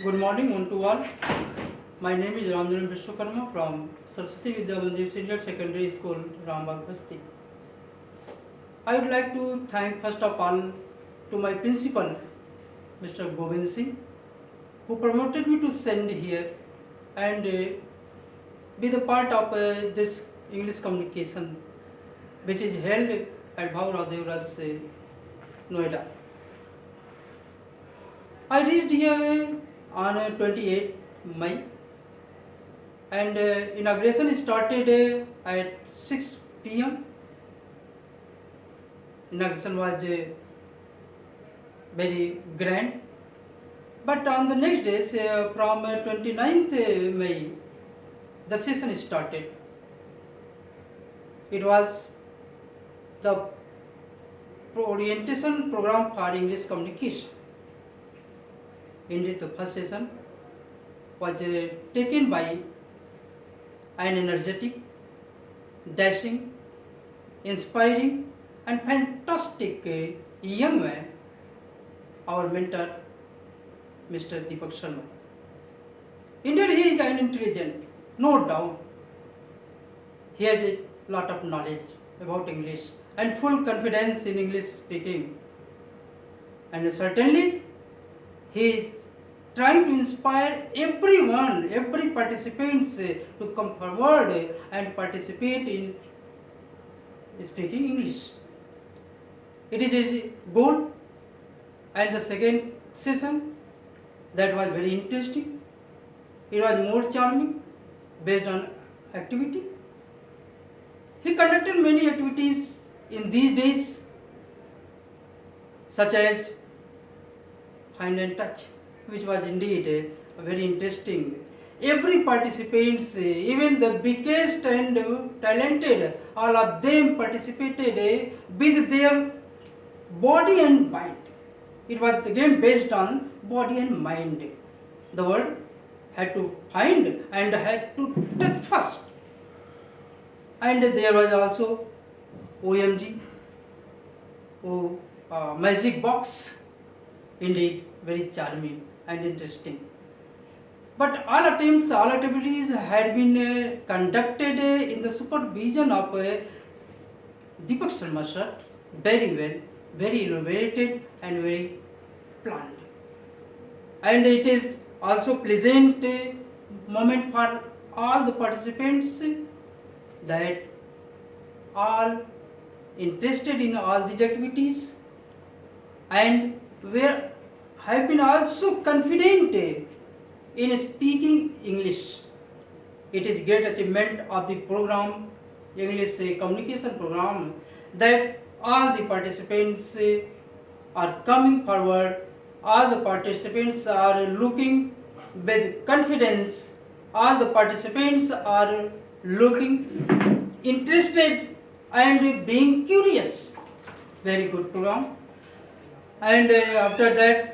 Good morning, one to all. My name is Ramjan Vishwakarma from Saraswati Vidya Mandir Senior Secondary School, Rambagh, Basti. I would like to thank first of all to my principal, Mr. Govind Singh, who promoted me to send here and be the part of this English communication, which is held at Bhaurav Devraj, Noida. I reached here on 28 May and inauguration started at 6 p.m. Inauguration was very grand, but on the next day from 29th May the session started. It was the orientation program for English communication. Indeed, the first session was taken by an energetic, dashing, inspiring and fantastic young man, our mentor, Mr. Deepak Sharma. Indeed, he is an intelligent, no doubt. He has a lot of knowledge about English and full confidence in English speaking. And certainly, he is trying to inspire everyone, every participants to come forward and participate in speaking English. It is his goal. And the second session, that was very interesting. It was more charming based on activity. He conducted many activities in these days, such as Find and Touch, which was indeed very interesting. Every participants, even the biggest and talented, all of them participated with their body and mind. It was the game based on body and mind. The word had to find and had to touch first. And there was also OMG, magic box. Indeed, very charming and interesting. But all attempts, all activities had been conducted in the supervision of Deepak Sharma sir, very well, very elaborated and very planned. And it is also pleasant moment for all the participants that all interested in all these activities and have been also confident in speaking English. It is great achievement of the program, English communication program, that all the participants are coming forward, all the participants are looking with confidence, all the participants are looking interested and being curious. Very good program. And after that,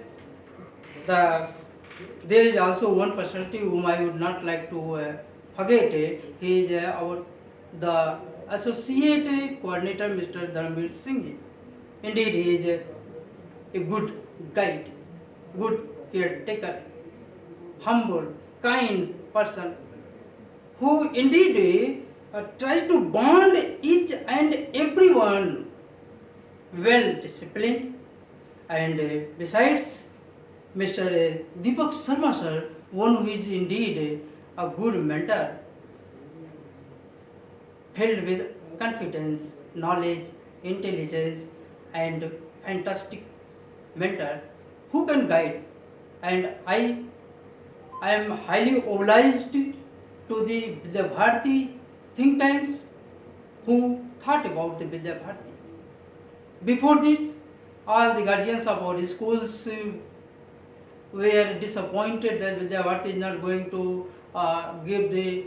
there is also one personality whom I would not like to forget. He is the associate coordinator, Mr. Dharmveer Singh. Indeed, he is a good guide, good caretaker, humble, kind person, who indeed tries to bond each and everyone, well disciplined. And besides, Mr. Deepak Sharma sir, one who is indeed a good mentor, filled with confidence, knowledge, intelligence, and fantastic mentor who can guide. And I am highly obliged to the Vidya Bharati think tanks who thought about the Vidya Bharati. Before this, all the guardians of our schools were disappointed that Vidya Bharati is not going to give the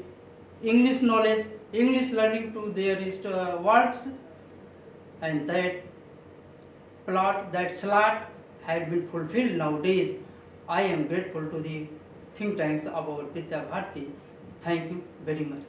English knowledge, English learning to their wards, and that plot, that slot had been fulfilled nowadays. I am grateful to the think tanks about Vidya Bharati. Thank you very much.